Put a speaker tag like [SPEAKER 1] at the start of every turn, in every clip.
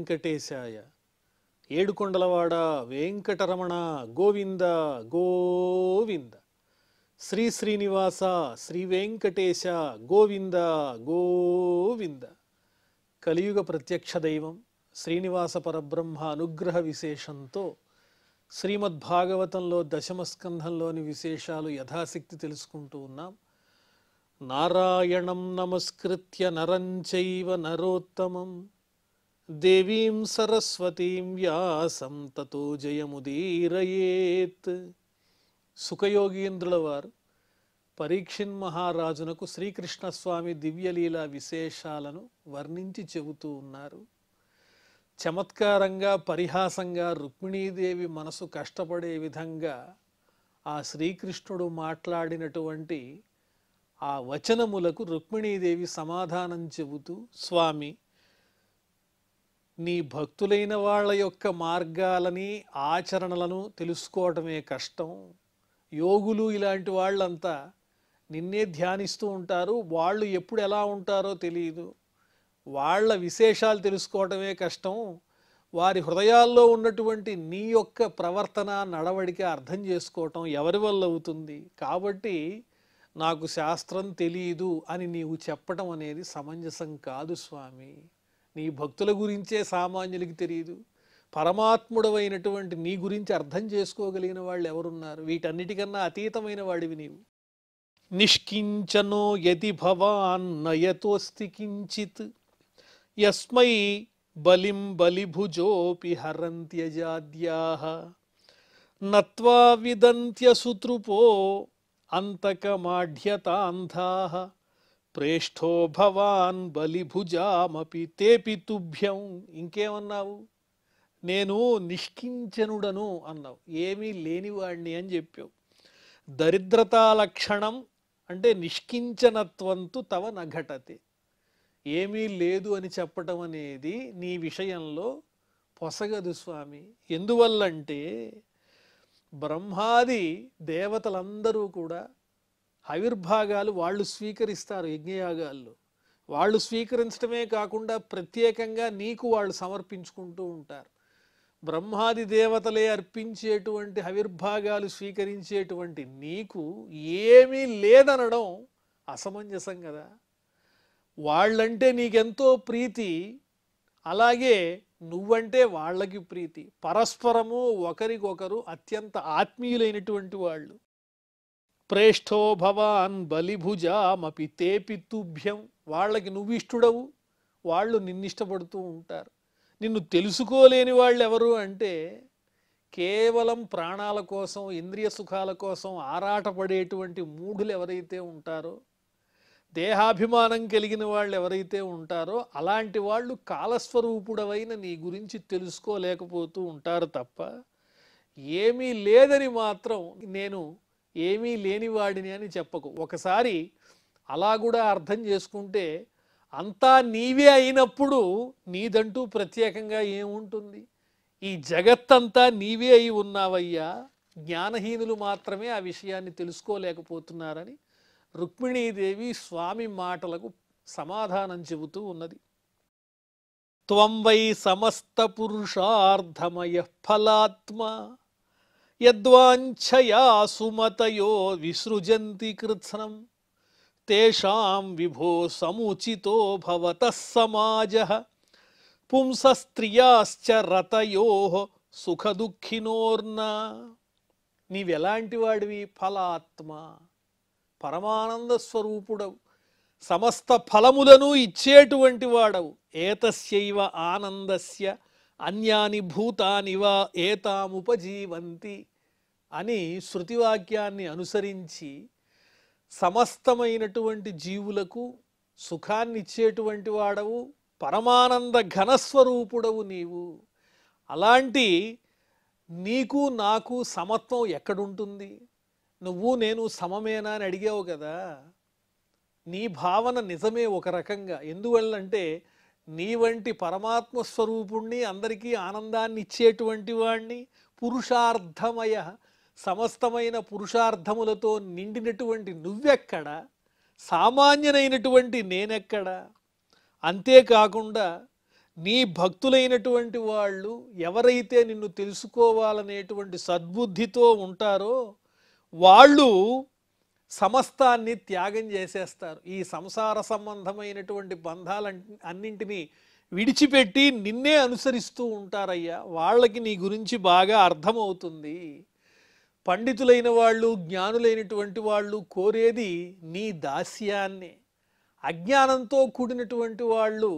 [SPEAKER 1] వెంకటేశాయ. ఏడుకొండలవాడ వెంకటరమణ గోవింద గోవింద. శ్రీ శ్రీనివాస శ్రీ వెంకటేశ గోవింద గోవింద. కలియుగ ప్రత్యక్ష దైవం శ్రీనివాస పరబ్రహ్మ అనుగ్రహ విశేషంతో శ్రీమద్భాగవతంలో దశమస్కంధంలోని విశేషాలు యథాశక్తి తెలుసుకుంటూ ఉన్నాం. నారాయణం నమస్కృత్య నరం చైవ నరోత్తమం దేవీం సరస్వతీం వ్యాసం తతో జయముదీరయేత్. సుఖయోగీంద్రుల వారు పరీక్షిన్ మహారాజునకు శ్రీకృష్ణస్వామి దివ్యలీలా విశేషాలను వర్ణించి చెబుతూ ఉన్నారు. చమత్కారంగా పరిహాసంగా రుక్మిణీదేవి మనసు కష్టపడే విధంగా ఆ శ్రీకృష్ణుడు మాట్లాడినటువంటి ఆ వచనములకు రుక్మిణీదేవి సమాధానం చెబుతూ, స్వామి, నీ భక్తులైన వాళ్ళ యొక్క మార్గాలని ఆచరణలను తెలుసుకోవటమే కష్టం. యోగులు ఇలాంటి వాళ్ళంతా నిన్నే ధ్యానిస్తూ ఉంటారు, వాళ్ళు ఎప్పుడు ఎలా ఉంటారో తెలియదు. వాళ్ళ విశేషాలు తెలుసుకోవటమే కష్టం. వారి హృదయాల్లో ఉన్నటువంటి నీ యొక్క ప్రవర్తన నడవడిక అర్థం చేసుకోవటం ఎవరి వల్ల అవుతుంది? కాబట్టి నాకు శాస్త్రం తెలియదు అని నీవు చెప్పటం అనేది సమంజసం కాదు స్వామి. నీ భక్తుల గురించే సామాన్యులకి తెలియదు, పరమాత్ముడవైనటువంటి నీ గురించి అర్థం చేసుకోగలిగిన వాళ్ళు ఎవరున్నారు? వీటన్నిటికన్నా అతీతమైన వాడివి నీవు. నిష్కించనో యది భవాన్ నయతోస్తి కించిత్ యస్మై బలిం బలిభుజోపి హరంత్యజాద్యాః నత్వా విదంత్యసుతృపో అంతకమాఢ్యతాంధాః ప్రేష్ఠో భవాన్ బలిభుజామపి తేపి తుభ్యం. ఇంకేమన్నావు? నేను నిష్కించనుడను అన్నావు, ఏమీ లేనివాణ్ణి అని చెప్పావు. దరిద్రతా లక్షణం అంటే నిష్కించనత్వంతు తవ నఘటతే. ఏమీ లేదు అని చెప్పటం అనేది నీ విషయంలో పొసగదు స్వామి. ఎందువల్లంటే బ్రహ్మాది దేవతలందరూ కూడా ఆవిర్భాగాలు వాళ్ళు స్వీకరిస్తారు యజ్ఞయాగాల్లో. వాళ్ళు స్వీకరించడమే కాకుండా ప్రత్యేకంగా నీకు వాళ్ళు సమర్పించుకుంటూ ఉంటారు. బ్రహ్మాది దేవతలే అర్పించేటువంటి ఆవిర్భాగాలు స్వీకరించేటువంటి నీకు ఏమీ లేదనడం అసమంజసం కదా. వాళ్ళంటే నీకెంతో ప్రీతి, అలాగే నువ్వంటే వాళ్ళకి ప్రీతి. పరస్పరము ఒకరికొకరు అత్యంత ఆత్మీయులైనటువంటి వాళ్ళు. ప్రేష్ఠో భవాన్ బలిభుజామపి తేపి తుభ్యం. వాళ్ళకి నువ్వు ఇష్టడవు, వాళ్ళు నిన్నిష్టపడుతూ ఉంటారు. నిన్ను తెలుసుకోలేని వాళ్ళు ఎవరు అంటే కేవలం ప్రాణాల కోసం ఇంద్రియ సుఖాల కోసం ఆరాటపడేటువంటి మూఢులు ఎవరైతే ఉంటారో, దేహాభిమానం కలిగిన వాళ్ళు ఎవరైతే ఉంటారో అలాంటి వాళ్ళు కాలస్వరూపుడవైన నీ గురించి తెలుసుకోలేకపోతూ ఉంటారు తప్ప ఏమీ లేదని మాత్రం నేను ఏమీ లేనివాడిని అని చెప్పకు. ఒకసారి అలా కూడా అర్థం చేసుకుంటే అంతా నీవే అయినప్పుడు నీదంటూ ప్రత్యేకంగా ఏముంటుంది? ఈ జగత్తంతా నీవే అయి ఉన్నావయ్యా, జ్ఞానహీనులు మాత్రమే ఆ విషయాన్ని తెలుసుకోలేకపోతున్నారని రుక్మిణీదేవి స్వామి మాటలకు సమాధానం చెబుతూ ఉన్నది. త్వం వై సమస్త పురుషార్థమయ ఫలాత్మ యద్వాంఛయా సుమతయో విసృజంతి కృత్స్నం తేషాం విభో సముచితో భవతః సమాజః పుంసస్త్రియాశ్చ రతయోః సుఖదుఃఖినోర్నా. నీవెలాంటి వాడివి? ఫలాత్మ, పరమానంద స్వరూపుడవు, సమస్త ఫలములను ఇచ్చేటువంటి వాడవు. ఏతస్యైవ ఆనందస్య అన్యాని భూతానివ ఏతాముపజీవంతి అని శృతివాక్యాన్ని అనుసరించి సమస్తమైనటువంటి జీవులకు సుఖాన్ని ఇచ్చేటువంటి వాడవు, పరమానంద ఘనస్వరూపుడవు నీవు. అలాంటి నీకు నాకు సమత్వం ఎక్కడుంటుంది? నువ్వు నేను సమమేనా అని అడిగావు కదా. నీ భావన నిజమే ఒక రకంగా. ఎందువల్లంటే నీ వంటి పరమాత్మ స్వరూపుణ్ణి, అందరికీ ఆనందాన్ని ఇచ్చేటువంటి వాణ్ణి, పురుషార్థమయ సమస్తమైన పురుషార్థములతో నిండినటువంటి నువ్వెక్కడ, సామాన్యనైనటువంటి నేనెక్కడ? అంతేకాకుండా నీ భక్తులైనటువంటి వాళ్ళు ఎవరైతే నిన్ను తెలుసుకోవాలనేటువంటి సద్బుద్ధితో ఉంటారో వాళ్ళు సమస్తాన్ని త్యాగం చేసేస్తారు. ఈ సంసార సంబంధమైనటువంటి బంధాలన్నింటినీ విడిచిపెట్టి నిన్నే అనుసరిస్తూ ఉంటారయ్యా. వాళ్ళకి నీ గురించి బాగా అర్థమవుతుంది. పండితులైన వాళ్ళు, జ్ఞానులైనటువంటి వాళ్ళు కోరేది నీ దాస్యాన్నే. అజ్ఞానంతో కూడినటువంటి వాళ్ళు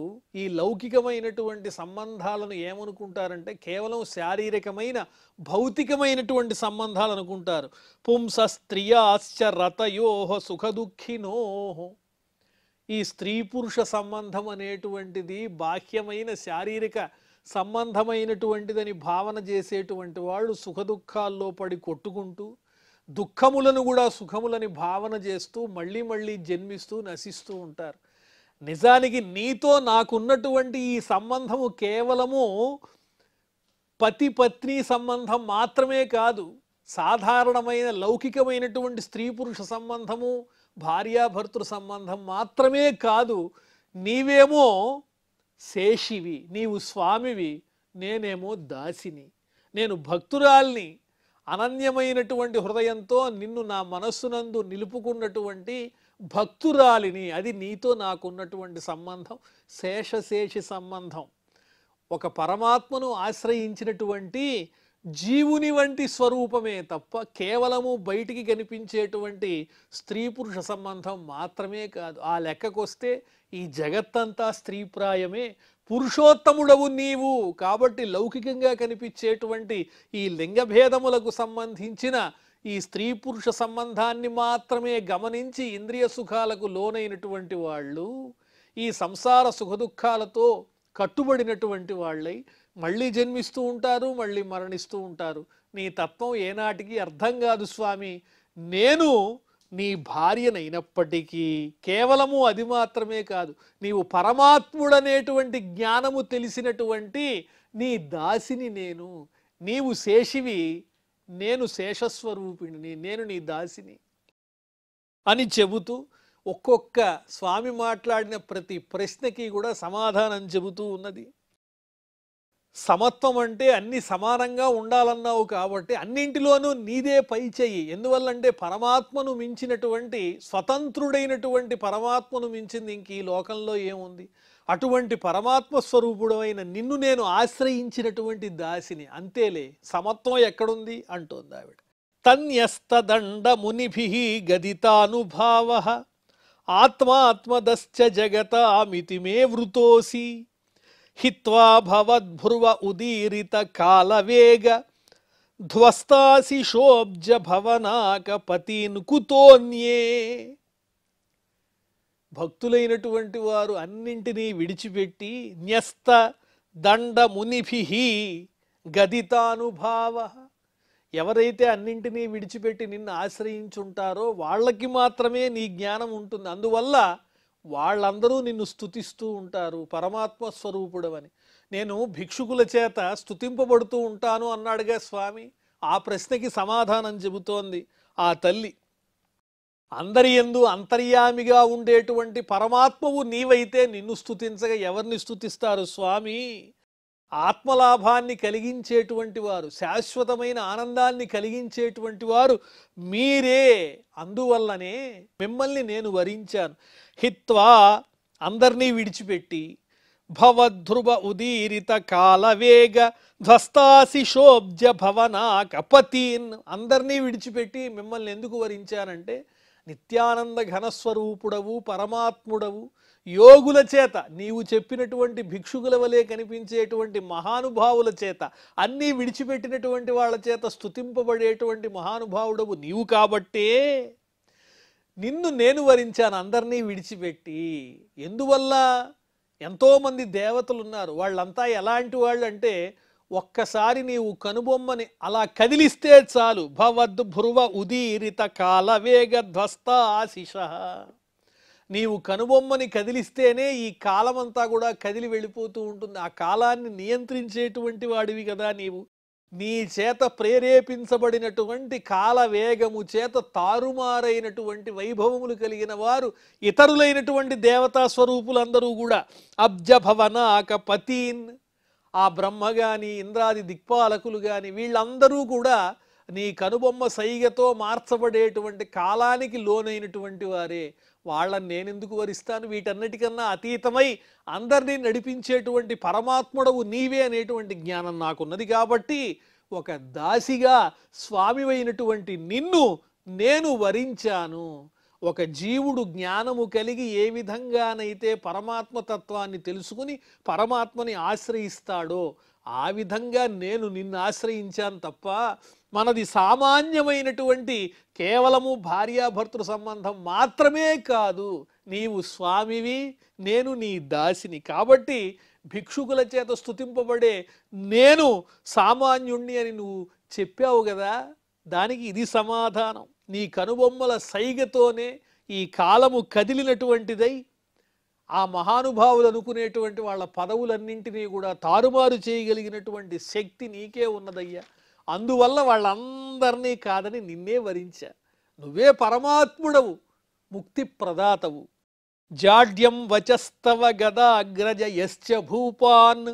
[SPEAKER 1] ఈ లౌకికమైనటువంటి సంబంధాలను ఏమనుకుంటారంటే కేవలం శారీరకమైన భౌతికమైనటువంటి సంబంధాలు అనుకుంటారు. పుంస స్త్రియాశ్చ రతయోహ సుఖదుఃఖినోహ. ఈ స్త్రీ పురుష సంబంధం అనేటువంటిది బాహ్యమైన శారీరక సంబంధమైనటువంటిదని భావన చేసేటువంటి వాళ్ళు సుఖదుఖాల్లో పడి కొట్టుకుంటూ దుఃఖములను కూడా సుఖములని భావన చేస్తూ మళ్ళీ మళ్ళీ జన్మిస్తూ నశిస్తూ ఉంటారు. నిజానికి నీతో నాకున్నటువంటి ఈ సంబంధము కేవలము పతి పత్ని సంబంధం మాత్రమే కాదు, సాధారణమైన లౌకికమైనటువంటి స్త్రీ పురుష సంబంధము, భార్యాభర్తృ సంబంధం మాత్రమే కాదు. నీవేమో శేషివి, నీవు స్వామివి, నేనేమో దాసిని. నేను భక్తురాల్ని, అనన్యమైనటువంటి హృదయంతో నిన్ను నా మనస్సునందు నిలుపుకున్నటువంటి భక్తురాలిని. అది నీతో నాకున్నటువంటి సంబంధం, శేషశేషి సంబంధం. ఒక పరమాత్మను ఆశ్రయించినటువంటి జీవుని వంటి స్వరూపమే తప్ప కేవలము బయటికి కనిపించేటువంటి స్త్రీ పురుష సంబంధం మాత్రమే కాదు. ఆ లెక్కకొస్తే ఈ జగత్తంతా స్త్రీప్రాయమే. పురుషోత్తముడవు నీవు కాబట్టి లౌకికంగా కనిపించేటువంటి ఈ లింగభేదములకు సంబంధించిన ఈ స్త్రీ పురుష సంబంధాన్ని మాత్రమే గమనించి ఇంద్రియ సుఖాలకు లోనైనటువంటి వాళ్ళు ఈ సంసార సుఖదుఖాలతో కట్టుబడినటువంటి వాళ్ళై మళ్ళీ జన్మిస్తూ ఉంటారు, మళ్ళీ మరణిస్తూ ఉంటారు. నీ తత్వం ఏనాటికి అర్థం కాదు స్వామి. నేను నీ భార్యనైనప్పటికీ కేవలము అది మాత్రమే కాదు, నీవు పరమాత్ముడనేటువంటి జ్ఞానము తెలిసినటువంటి నీ దాసిని నేను. నీవు శేషివి, నేను శేషస్వరూపిణిని, నేను నీ దాసిని అని చెబుతూ ఒక్కొక్క స్వామి మాట్లాడిన ప్రతి ప్రశ్నకి కూడా సమాధానం చెబుతూ ఉన్నది. సమత్వం అంటే అన్ని సమానంగా ఉండాలన్నావు కాబట్టి అన్నింటిలోనూ నీదే పై చెయ్యి. ఎందువల్లంటే పరమాత్మను మించినటువంటి స్వతంత్రుడైనటువంటి పరమాత్మను మించింది ఇంక ఈ లోకంలో ఏముంది? అటువంటి పరమాత్మ స్వరూపుడమైన నిన్ను నేను ఆశ్రయించినటువంటి దాసిని. అంతేలే, సమత్వం ఎక్కడుంది అంటోంది ఆవిడ. తన్యస్తదండ మునిభిః గదితానుభావః ఆత్మాత్మదశ్చ జగతామితి మే వృతోసి హిత్వా భవద్భ్రువ ఉదీరిత కాలవేగ ధ్వస్తాసి శోబ్జ భవనాక పతీన్ కుతోన్యే. భక్తులైనటువంటి వారు అన్నింటినీ విడిచిపెట్టి న్యస్త దండ మునిభిః గదితానుభావ, ఎవరైతే అన్నింటినీ విడిచిపెట్టి నిన్ను ఆశ్రయించుంటారో వాళ్ళకి మాత్రమే నీ జ్ఞానం ఉంటుంది. అందువల్ల వాళ్ళందరూ నిన్ను స్తుతిస్తూ ఉంటారు పరమాత్మ స్వరూపుడవని. నేను భిక్షుకుల చేత స్తుతింపబడుతూ ఉంటాను అన్నాడుగా స్వామి. ఆ ప్రశ్నకి సమాధానం చెబుతోంది ఆ తల్లి. అందరి యందు అంతర్యామిగా ఉండేటువంటి పరమాత్మవు నీవైతే నిన్ను స్తుతించగా ఎవరిని స్తుతిస్తారు స్వామి? ఆత్మలాభాన్ని కలిగించేటువంటి వారు, శాశ్వతమైన ఆనందాన్ని కలిగించేటువంటి వారు మీరే. అందువల్లనే మిమ్మల్ని నేను వరించాను. హిత్వా, అందరినీ విడిచిపెట్టి, భవద్ధ్రువ ఉదీరిత కాలవేగ ధ్వస్తాసి శోబ్జ భవనాక పతీన్, అందరినీ విడిచిపెట్టి మిమ్మల్ని ఎందుకు వరించానంటే నిత్యానంద ఘనస్వరూపుడవు, పరమాత్ముడవు, యోగుల చేత, నీవు చెప్పినటువంటి భిక్షుకుల వలె కనిపించేటువంటి మహానుభావుల చేత, అన్నీ విడిచిపెట్టినటువంటి వాళ్ళ చేత స్తుతింపబడేటువంటి మహానుభావుడవు నీవు కాబట్టే నిన్ను నేను వరించాను అందరినీ విడిచిపెట్టి. ఎందువల్ల? ఎంతోమంది దేవతలు ఉన్నారు, వాళ్ళంతా ఎలాంటి వాళ్ళు అంటే ఒక్కసారి నీవు కనుబొమ్మని అలా కదిలిస్తే చాలు, భవద్భ్రువ ఉదీరిత కాలవేగ ధ్వస్తాశిష, నీవు కనుబొమ్మని కదిలిస్తేనే ఈ కాలమంతా కూడా కదిలి వెళ్ళిపోతూ ఉంటుంది. ఆ కాలాన్ని నియంత్రించేటువంటి వాడివి కదా నీవు. నీ చేత ప్రేరేపించబడినటువంటి కాలవేగము చేత తారుమారైనటువంటి వైభవములు కలిగిన వారు ఇతరులైనటువంటి దేవతా స్వరూపులందరూ కూడా అబ్జభవనాక పతీన్, ఆ బ్రహ్మగాని ఇంద్రాది దిక్పాలకులు గాని వీళ్ళందరూ కూడా నీ కనుబొమ్మ సైగతో మార్చబడేటువంటి కాలానికి లోనైనటువంటి వారే. వాళ్ళని నేనెందుకు వరిస్తాను? వీటన్నిటికన్నా అతీతమై అందరినీ నడిపించేటువంటి పరమాత్ముడవు నీవే అనేటువంటి జ్ఞానం నాకున్నది కాబట్టి ఒక దాసిగా స్వామివైనటువంటి నిన్ను నేను వరించాను. ఒక జీవుడు జ్ఞానము కలిగి ఏ విధంగానైతే పరమాత్మతత్వాన్ని తెలుసుకుని పరమాత్మని ఆశ్రయిస్తాడో ఆ విధంగా నేను నిన్ను ఆశ్రయించాను తప్ప మనది సామాన్యమైనటువంటి కేవలము భార్యాభర్తృ సంబంధం మాత్రమే కాదు. నీవు స్వామివి, నేను నీ దాసిని. కాబట్టి భిక్షుకుల చేత స్తుతింపబడే నేను సామాన్యుణ్ణి అని నువ్వు చెప్పావు కదా, దానికి ఇది సమాధానం. నీ కనుబొమ్మల సైగతోనే ఈ కాలము కదిలినటువంటిదై ఆ మహానుభావులు అనుకునేటువంటి వాళ్ళ పదవులన్నింటినీ కూడా తారుమారు చేయగలిగినటువంటి శక్తి నీకే ఉన్నదయ్యా. అందువల్ల వాళ్ళందరినీ కాదని నిన్నే వరించా. నువ్వే పరమాత్ముడవు, ముక్తి ప్రదాతవు. జాడ్యం వచస్తవ గదాగ్రజ యశ్చ భూపాన్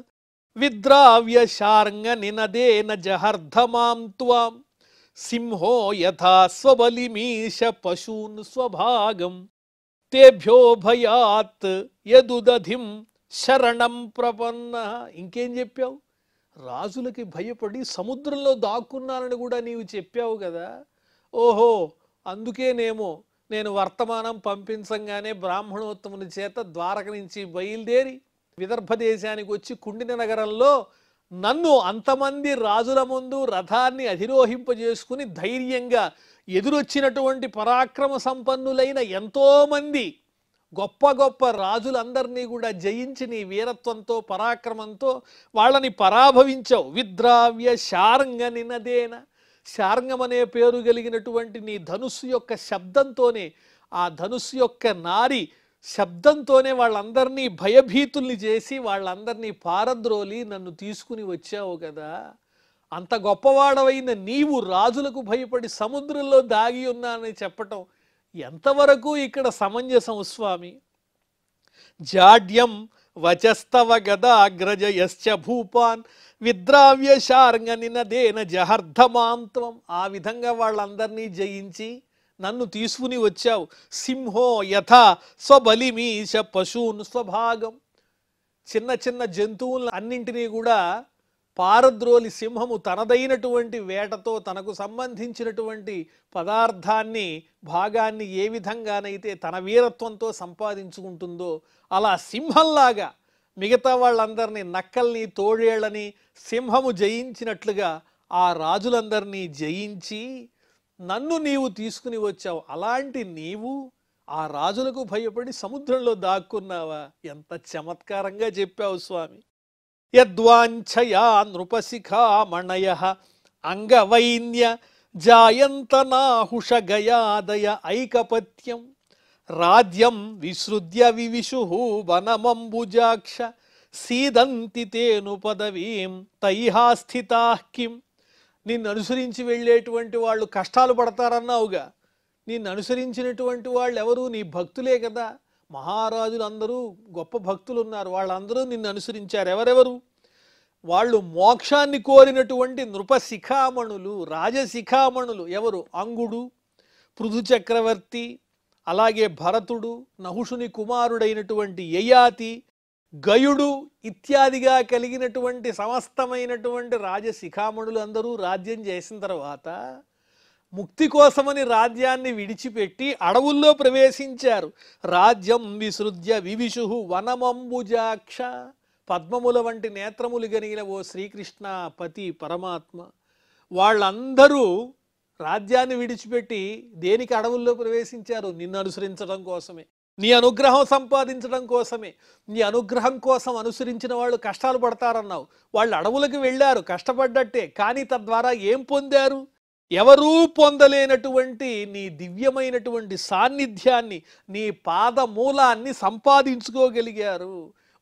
[SPEAKER 1] విద్రావ్య శార్ంగ నినదేన జహర్ధమాం త్వాం సింహో యథా స్వబలిమీశ పశూన్ స్వభాగం తేభ్యో భయాత్ యదుదధిం శరణం ప్రపన్న. ఇంకేం చెప్పావు? రాజులకి భయపడి సముద్రంలో దాక్కున్నానని కూడా నీవు చెప్పావు కదా. ఓహో, అందుకేనేమో నేను వర్తమానం పంపించంగానే బ్రాహ్మణోత్తముని చేత ద్వారక నుంచి బయలుదేరి విదర్భ దేశానికి వచ్చి కుండిన నగరంలో నన్ను అంతమంది రాజుల ముందు రథాన్ని అధిరోహింపజేసుకుని ధైర్యంగా ఎదురొచ్చినటువంటి పరాక్రమ సంపన్నులైన ఎంతోమంది గొప్ప గొప్ప రాజులందరినీ కూడా జయించి నీ వీరత్వంతో పరాక్రమంతో వాళ్ళని పరాభవించావు. విద్రావ్య శార్ంగ నినదేన, శార్ంగం అనే పేరు కలిగినటువంటి నీ ధనుస్సు యొక్క శబ్దంతోనే, ఆ ధనుస్సు యొక్క నారి శబ్దంతోనే వాళ్ళందరినీ భయభీతుల్ని చేసి వాళ్ళందరినీ పారద్రోలి నన్ను తీసుకుని వచ్చావు కదా. అంత గొప్పవాడవైన నీవు రాజులకు భయపడి సముద్రంలో దాగి ఉన్నానని చెప్పటం ఎంతవరకు ఇక్కడ సమంజసం స్వామి? జాడ్యం వచస్తవ గదాగ్రజ యశ్చ భూపాన్ విద్రావ్య శార్ంగ నినదేన జహర్ధమాంత్వం. ఆ విధంగా వాళ్ళందరినీ జయించి నన్ను తీసుకుని వచ్చావు. సింహో యథా స్వబలిమీశ పశూన్ స్వభాగం. చిన్న చిన్న జంతువులను అన్నింటినీ కూడా పారద్రోలి సింహము తనదైనటువంటి వేటతో తనకు సంబంధించినటువంటి పదార్థాన్ని భాగాన్ని ఏ విధంగానైతే తన వీరత్వంతో సంపాదించుకుంటుందో అలా సింహంలాగా మిగతా వాళ్ళందరినీ, నక్కల్ని తోడేళ్ళని సింహము జయించినట్లుగా ఆ రాజులందరినీ జయించి నన్ను నీవు తీసుకుని వచ్చావు. అలాంటి నీవు ఆ రాజులకు భయపడి సముద్రంలో దాక్కున్నావా? ఎంత చమత్కారంగా చెప్పావు స్వామి. యద్వాంఛయా నృపశిఖామణయః అంగవైన్య జాయంతనాహుష గయాదయ ఐకపత్యం రాజ్యం విసృజ్య వివిషుః వనమంబుజాక్ష సీదంతి తేను పదవీం తైహా స్థితాః కిం. నిన్ను అనుసరించి వెళ్ళేటువంటి వాళ్ళు కష్టాలు పడతారన్నావుగా. నిన్ను అనుసరించినటువంటి వాళ్ళు ఎవరు? నీ భక్తులే కదా. మహారాజులందరూ గొప్ప భక్తులు ఉన్నారు, వాళ్ళందరూ నిన్ను అనుసరించారు. ఎవరెవరు? వాళ్ళు మోక్షాన్ని కోరినటువంటి నృపశిఖామణులు, రాజశిఖామణులు. ఎవరు? అంగుడు, పృథు చక్రవర్తి, అలాగే భరతుడు, నహుషుని కుమారుడైనటువంటి యయాతి, గయుడు ఇత్యాదిగా కలిగినటువంటి సమస్తమైనటువంటి రాజశిఖామణులు అందరూ రాజ్యం చేసిన తర్వాత ముక్తి కోసమని రాజ్యాన్ని విడిచిపెట్టి అడవుల్లో ప్రవేశించారు. రాజ్యం విసృజ్య వివిషుః వనమంబుజాక్ష. పద్మముల వంటి నేత్రములు కలిగిన ఓ శ్రీకృష్ణ పతి పరమాత్మ, వాళ్ళందరూ రాజ్యాన్ని విడిచిపెట్టి దేనికి అడవుల్లో ప్రవేశించారు? నిన్ను అనుసరించడం కోసమే, నీ అనుగ్రహం సంపాదించడం కోసమే. నీ అనుగ్రహం కోసం అనుసరించిన వాళ్ళు కష్టాలు పడతారన్నావు. వాళ్ళు అడవులకు వెళ్ళారు, కష్టపడ్డట్టే. కానీ తద్వారా ఏం పొందారు? ఎవరూ పొందలేనటువంటి నీ దివ్యమైనటువంటి సాన్నిధ్యాన్ని, నీ పాదమూలాన్ని సంపాదించుకోగలిగారు.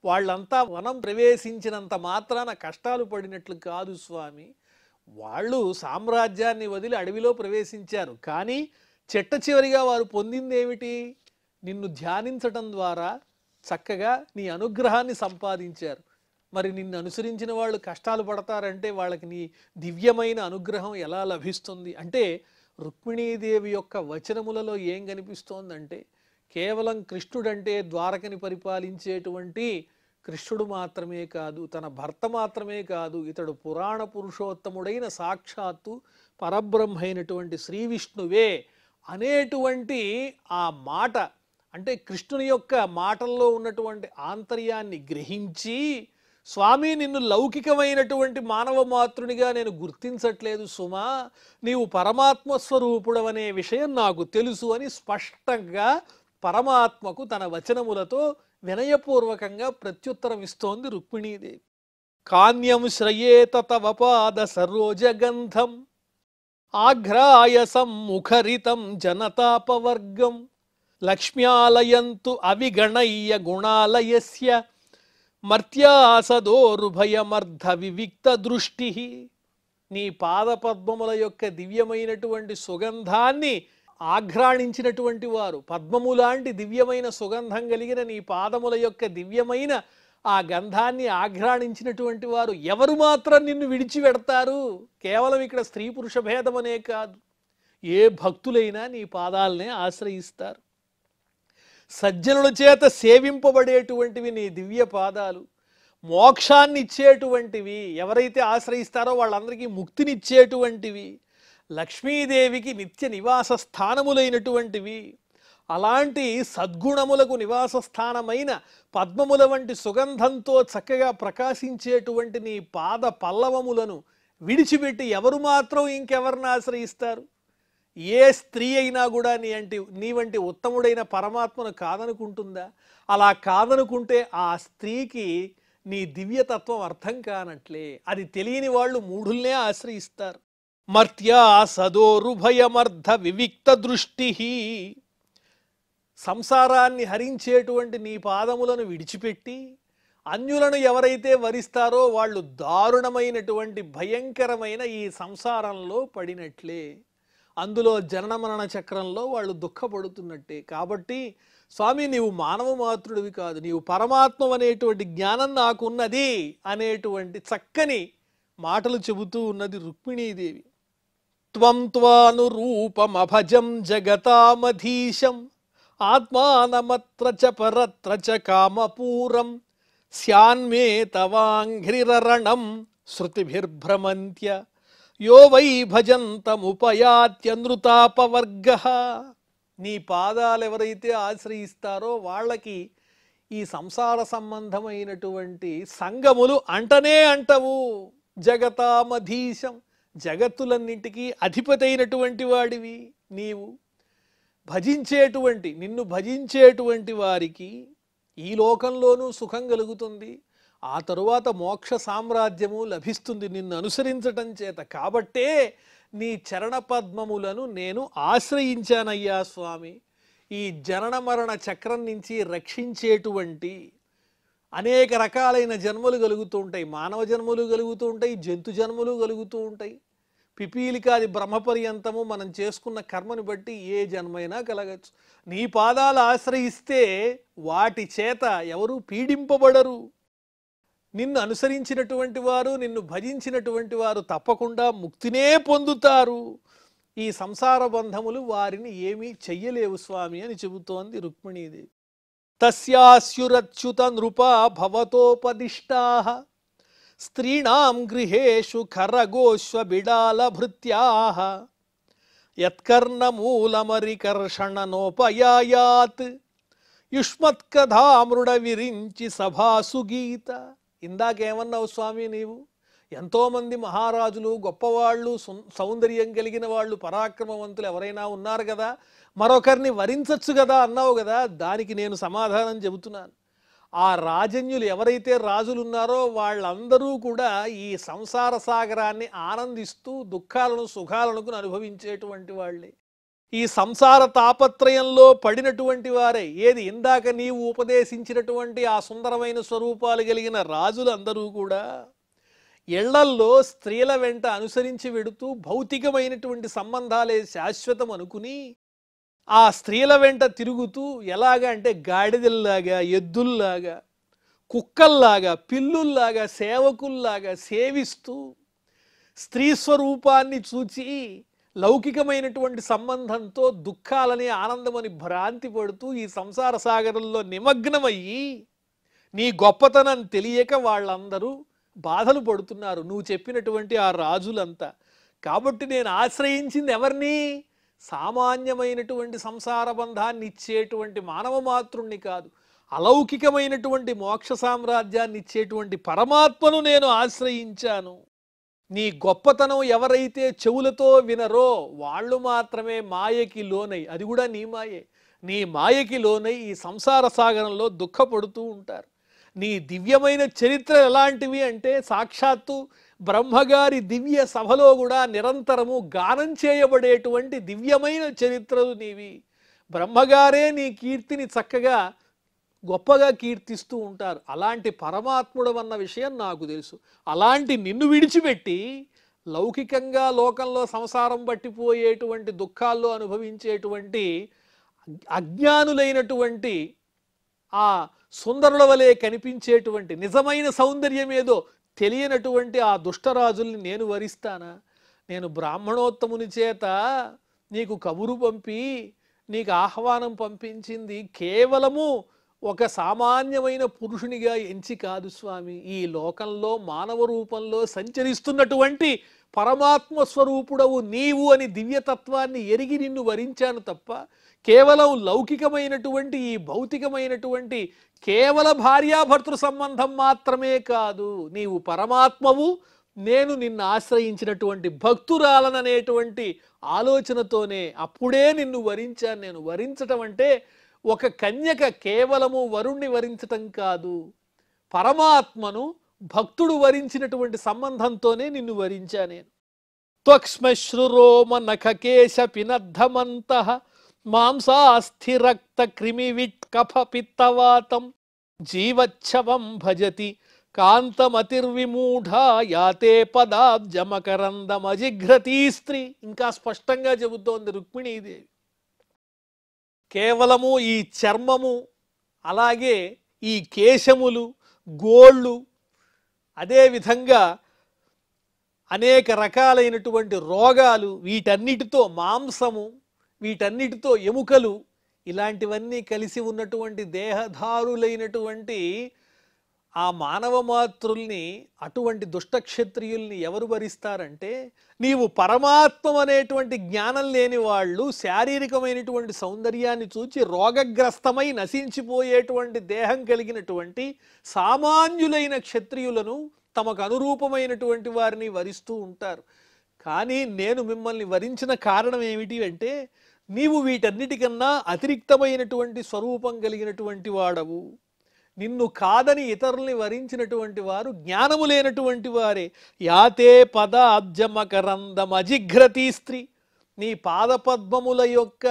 [SPEAKER 1] వాళ్ళంతా వనం ప్రవేశించినంత మాత్రాన కష్టాలు పడినట్లు కాదు స్వామి. వాళ్ళు సామ్రాజ్యాన్ని వదిలి అడవిలో ప్రవేశించారు. కానీ చిట్ట చివరిగా వారు పొందింది ఏమిటి? నిన్ను ధ్యానించటం ద్వారా చక్కగా నీ అనుగ్రహాన్ని సంపాదించారు. మరి నిన్ను అనుసరించిన వాళ్ళు కష్టాలు పడతారంటే వాళ్ళకి నీ దివ్యమైన అనుగ్రహం ఎలా లభిస్తుంది? అంటే రుక్మిణీదేవి యొక్క వచనములలో ఏం కనిపిస్తోందంటే కేవలం కృష్ణుడంటే ద్వారకని పరిపాలించేటువంటి కృష్ణుడు మాత్రమే కాదు, తన భర్త మాత్రమే కాదు, ఇతడు పురాణ పురుషోత్తముడైన సాక్షాత్తు పరబ్రహ్మ అయినటువంటి శ్రీ విష్ణువే అనేటువంటి ఆ మాట, అంటే కృష్ణుని యొక్క మాటల్లో ఉన్నటువంటి ఆంతర్యాన్ని గ్రహించి, స్వామి నిన్ను లౌకికమైనటువంటి మానవ మాతృనిగా నేను గుర్తించట్లేదు సుమా, నీవు పరమాత్మ స్వరూపుడవనే విషయం నాకు తెలుసు అని స్పష్టంగా పరమాత్మకు తన వచనములతో వినయపూర్వకంగా ప్రత్యుత్తరం ఇస్తోంది రుక్మిణీదేవి. కాన్యం శ్రయేత తవ పాద సరోజగంధం ఆఘ్రాయసం ముఖరితం జనతాపవర్గం లక్ష్మ్యాలయంతు అవిగణయ్య గుణాలయస్య మర్త్యాసదోరుభయమర్ధ వివిక్త దృష్టి. నీ పాదపద్మముల యొక్క దివ్యమైనటువంటి సుగంధాన్ని ఆఘ్రాణించినటువంటి వారు, పద్మము లాంటి దివ్యమైన సుగంధం కలిగిన నీ పాదముల యొక్క దివ్యమైన ఆ గంధాన్ని ఆఘ్రాణించినటువంటి వారు ఎవరు మాత్రం నిన్ను విడిచిపెడతారు? కేవలం ఇక్కడ స్త్రీ పురుష భేదమనే కాదు, ఏ భక్తులైనా నీ పాదాలనే ఆశ్రయిస్తారు. సజ్జనుల చేత సేవింపబడేటువంటివి నీ దివ్య పాదాలు, మోక్షాన్ని ఇచ్చేటువంటివి, ఎవరైతే ఆశ్రయిస్తారో వాళ్ళందరికీ ముక్తినిచ్చేటువంటివి, లక్ష్మీదేవికి నిత్య నివాస స్థానములైనటువంటివి, అలాంటి సద్గుణములకు నివాస స్థానమైన పద్మముల వంటి సుగంధంతో చక్కగా ప్రకాశించేటువంటి నీ పాద పల్లవములను విడిచిపెట్టి ఎవరు మాత్రం ఇంకెవరిని ఆశ్రయిస్తారు? ఏ స్త్రీ అయినా కూడా నీ వంటి ఉత్తముడైన పరమాత్మను కాదనుకుంటుందా? అలా కాదనుకుంటే ఆ స్త్రీకి నీ దివ్యతత్వం అర్థం కానట్లే. అది తెలియని వాళ్ళు మూఢుల్నే ఆశ్రయిస్తారు. మర్త్యా సదోరుభయమర్ధ వివిక్త దృష్టి. సంసారాన్ని హరించేటువంటి నీ పాదములను విడిచిపెట్టి అన్యులను ఎవరైతే వరిస్తారో వాళ్ళు దారుణమైనటువంటి భయంకరమైన ఈ సంసారంలో పడినట్లే, అందులో జనన మరణ చక్రంలో వాళ్ళు దుఃఖపడుతున్నట్టే. కాబట్టి స్వామి నీవు మానవ మాతృడివి కాదు, నీవు పరమాత్మ అనేటువంటి జ్ఞానం నాకున్నది అనేటువంటి చక్కని మాటలు చెబుతూ ఉన్నది రుక్మిణీదేవి. త్వం త్వానురూపమభజం జగతామధీశం ఆత్మానమత్ర చ పరత్ర చ కామపూరం స్యాన్మే తవాంఘ్రిరణం శృతిభిర్భ్రమంత్య యో వై భజంతముపయాత్యనృతాపవర్గః. నీ పాదాలు ఎవరైతే ఆశ్రయిస్తారో వాళ్ళకి ఈ సంసార సంబంధమైనటువంటి సంగములు అంటనే అంటవు. జగతామధీశం, జగత్తులన్నింటికీ అధిపతి అయినటువంటి వాడివి నీవు. నిన్ను భజించేటువంటి వారికి ఈ లోకంలోనూ సుఖం కలుగుతుంది, ఆ తరువాత మోక్ష సామ్రాజ్యము లభిస్తుంది నిన్ను అనుసరించటం చేత. కాబట్టే నీ చరణ పద్మములను నేను ఆశ్రయించానయ్యా స్వామి. ఈ జనన మరణ చక్రం నుంచి రక్షించేటువంటి అనేక రకాలైన జన్మలు కలుగుతూ ఉంటాయి. మానవ జన్మలు కలుగుతూ ఉంటాయి, జంతు జన్మలు కలుగుతూ ఉంటాయి. పిపీలికాది బ్రహ్మపర్యంతము మనం చేసుకున్న కర్మని బట్టి ఏ జన్మైనా కలగచ్చు. నీ పాదాలు ఆశ్రయిస్తే వాటి చేత ఎవరు పీడింపబడరు. నిన్ను అనుసరించినటువంటి వారు, నిన్ను భజించినటువంటి వారు తప్పకుండా ముక్తినే పొందుతారు. ఈ సంసార బంధములు వారిని ఏమీ చెయ్యలేవు స్వామి అని చెబుతోంది రుక్మిణీదేవి. తస్యాస్యురచ్యుత నృపా భవతోపదిష్టాః స్త్రీణాం గృహేషు ఖరగోష్వ బిడాల భృత్యాః యత్కర్ణమూలమరికర్షణనోపయాయాత్ యుష్మత్కథామృడ విరించి సభాసు గీత. ఇందాకేమన్నావు స్వామి నీవు? ఎంతోమంది మహారాజులు, గొప్పవాళ్ళు, సౌందర్యం కలిగిన వాళ్ళు, పరాక్రమవంతులు ఎవరైనా ఉన్నారు కదా, మరొకరిని వరించచ్చు కదా అన్నావు కదా. దానికి నేను సమాధానం చెబుతున్నాను. ఆ రాజన్యులు ఎవరైతే రాజులు ఉన్నారో వాళ్ళందరూ కూడా ఈ సంసార సాగరాన్ని ఆనందిస్తూ దుఃఖాలను సుఖాలను అనుభవించేటువంటి వాళ్ళే. ఈ సంసార తాపత్రయంలో పడినటువంటి వారే. ఏది ఇందాక నీవు ఉపదేశించినటువంటి ఆ సుందరమైన స్వరూపాలు కలిగిన రాజులందరూ కూడా ఇళ్లల్లో స్త్రీల వెంట అనుసరించి వెడుతూ భౌతికమైనటువంటి సంబంధాలే శాశ్వతం అనుకుని ఆ స్త్రీల వెంట తిరుగుతూ ఎలాగా అంటే గాడిదల్లాగా, ఎద్దుల్లాగా, కుక్కల్లాగా, పిల్లుల్లాగా, సేవకుల్లాగా సేవిస్తూ స్త్రీ స్వరూపాన్ని చూచి లౌకికమైనటువంటి సంబంధంతో దుఃఖాలని ఆనందమని భ్రాంతి పడుతూ ఈ సంసార సాగరంలో నిమగ్నమయ్యి నీ గొప్పతనం తెలియక వాళ్ళందరూ బాధలు పడుతున్నారు, నువ్వు చెప్పినటువంటి ఆ రాజులంతా. కాబట్టి నేను ఆశ్రయించింది ఎవరిని? సామాన్యమైనటువంటి సంసార బంధాన్ని ఇచ్చేటువంటి మానవ మాతృణ్ణి కాదు, అలౌకికమైనటువంటి మోక్ష సామ్రాజ్యాన్ని ఇచ్చేటువంటి పరమాత్మను నేను ఆశ్రయించాను. నీ గొప్పతనం ఎవరైతే చెవులతో వినరో వాళ్ళు మాత్రమే మాయకి లోనై, అది కూడా నీ మాయే, నీ మాయకి లోనై ఈ సంసార సాగరంలో దుఃఖపడుతూ ఉంటారు. నీ దివ్యమైన చరిత్ర ఎలాంటివి అంటే సాక్షాత్తు బ్రహ్మగారి దివ్య సభలో కూడా నిరంతరము గానం చేయబడేటువంటి దివ్యమైన చరిత్రలు నీవి. బ్రహ్మగారే నీ కీర్తిని చక్కగా గొప్పగా కీర్తిస్తూ ఉంటారు. అలాంటి పరమాత్ముడు అన్న విషయం నాకు తెలుసు. అలాంటి నిన్ను విడిచిపెట్టి లౌకికంగా లోకంలో సంసారం పట్టిపోయేటువంటి దుఃఖాల్లో అనుభవించేటువంటి అజ్ఞానులైనటువంటి ఆ సుందరుల వలె కనిపించేటువంటి నిజమైన సౌందర్యం ఏదో తెలియనటువంటి ఆ దుష్టరాజుల్ని నేను వరిస్తానా? నేను బ్రాహ్మణోత్తముని చేత నీకు కబురు పంపి నీకు ఆహ్వానం పంపించింది కేవలము ఒక సామాన్యమైన పురుషునిగా ఎంచి కాదు స్వామి, ఈ లోకంలో మానవ రూపంలో సంచరిస్తున్నటువంటి పరమాత్మ స్వరూపుడవు నీవు అని దివ్యతత్వాన్ని ఎరిగి నిన్ను వరించాను తప్ప కేవలం లౌకికమైనటువంటి ఈ భౌతికమైనటువంటి కేవల భార్యాభర్తృ సంబంధం మాత్రమే కాదు. నీవు పరమాత్మవు, నేను నిన్ను ఆశ్రయించినటువంటి భక్తురాలననేటువంటి ఆలోచనతోనే అప్పుడే నిన్ను వరించాను. నేను వరించటం అంటే ఒక కన్యక కేవలము వరుణ్ణి వరించటం కాదు, పరమాత్మను భక్తుడు వరించినటువంటి సంబంధంతోనే నిన్ను వరించా నేను. త్వక్ష్మశ్రురోమ నఖకేశ పినద్ధమంతః మాంసాస్థిరక్త క్రిమివిట్ కఫ పిత్తవాతం జీవచ్ఛవం భజతి కాంతమతిర్విమూఢా యాతే పదాబ్జమకరందమజిఘ్రతీ స్త్రీ. ఇంకా స్పష్టంగా చెబుతోంది రుక్మిణీదేవి. కేవలము ఈ చర్మము, అలాగే ఈ కేశములు, గోళ్ళు, అదేవిధంగా అనేక రకాలైనటువంటి రోగాలు, వీటన్నిటితో మాంసము, వీటన్నిటితో ఎముకలు, ఇలాంటివన్నీ కలిసి ఉన్నటువంటి దేహధారులైనటువంటి ఆ మానవ మాతృల్ని, అటువంటి దుష్టక్షత్రియుల్ని ఎవరు భరిస్తారంటే నీవు పరమాత్మ అనేటువంటి జ్ఞానం లేని వాళ్ళు శారీరకమైనటువంటి సౌందర్యాన్ని చూచి రోగగ్రస్తమై నశించిపోయేటువంటి దేహం కలిగినటువంటి సామాన్యులైన క్షత్రియులను, తమకు అనురూపమైనటువంటి వారిని వరిస్తూ ఉంటారు. కానీ నేను మిమ్మల్ని వరించిన కారణం ఏమిటి అంటే నీవు వీటన్నిటికన్నా అతిరిక్తమైనటువంటి స్వరూపం కలిగినటువంటి వాడవు. నిన్ను కాదని ఇతరుల్ని వరించినటువంటి వారు జ్ఞానము లేనటువంటి వారే. యాతే పదాబ్జమకరందమజిఘ్రతీ స్త్రీ. నీ పాదపద్మముల యొక్క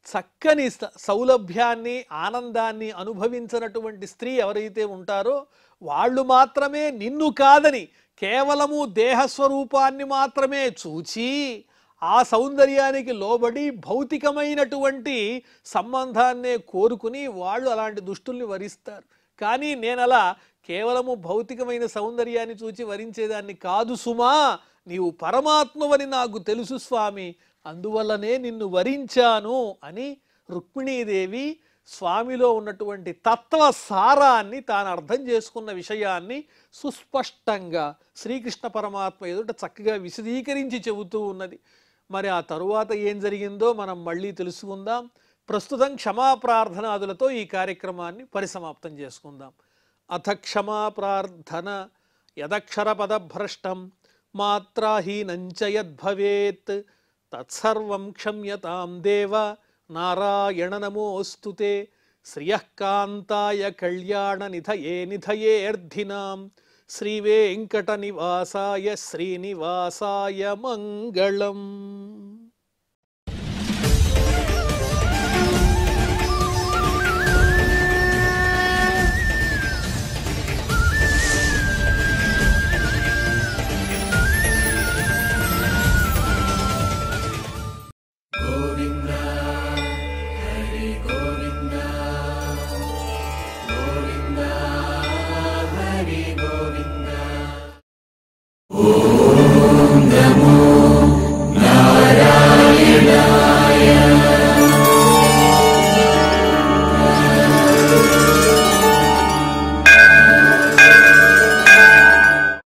[SPEAKER 1] చక్కని సౌలభ్యాన్ని, ఆనందాన్ని అనుభవించినటువంటి స్త్రీ ఎవరైతే ఉంటారో వాళ్ళు మాత్రమే నిన్ను కాదని కేవలము దేహస్వరూపాన్ని మాత్రమే చూచి ఆ సౌందర్యానికి లోబడి భౌతికమైనటువంటి సంబంధాన్నే కోరుకుని వాళ్ళు అలాంటి దుష్టుల్ని వరిస్తారు. కానీ నేనలా కేవలము భౌతికమైన సౌందర్యాన్ని చూచి వరించేదాన్ని కాదు సుమా, నీవు పరమాత్మవని నాకు తెలుసు స్వామి, అందువల్లనే నిన్ను వరించాను అని రుక్మిణీదేవి స్వామిలో ఉన్నటువంటి తత్వ సారాన్ని, తాను అర్థం చేసుకున్న విషయాన్ని సుస్పష్టంగా శ్రీకృష్ణ పరమాత్మ ఎదుట చక్కగా విశదీకరించి చెబుతూ ఉన్నది. మరి ఆ తరువాత ఏం జరిగిందో మనం మళ్ళీ తెలుసుకుందాం. ప్రస్తుతం క్షమాప్రార్థనాదులతో ఈ కార్యక్రమాన్ని పరిసమాప్తం చేసుకుందాం. అథ క్షమాప్రార్థన యదక్షరపదభ్రష్టం మాత్రాహీనంచ యద్భవేత్ తత్సర్వం క్షమ్యతాం దేవ నారాయణ నమోస్తుతే. శ్రియః కాంతాయ కళ్యాణ నిధయే నిధయేర్ధినాం శ్రీవేంకట నివాసాయ శ్రీనివాసాయ మంగళం.
[SPEAKER 2] ఓం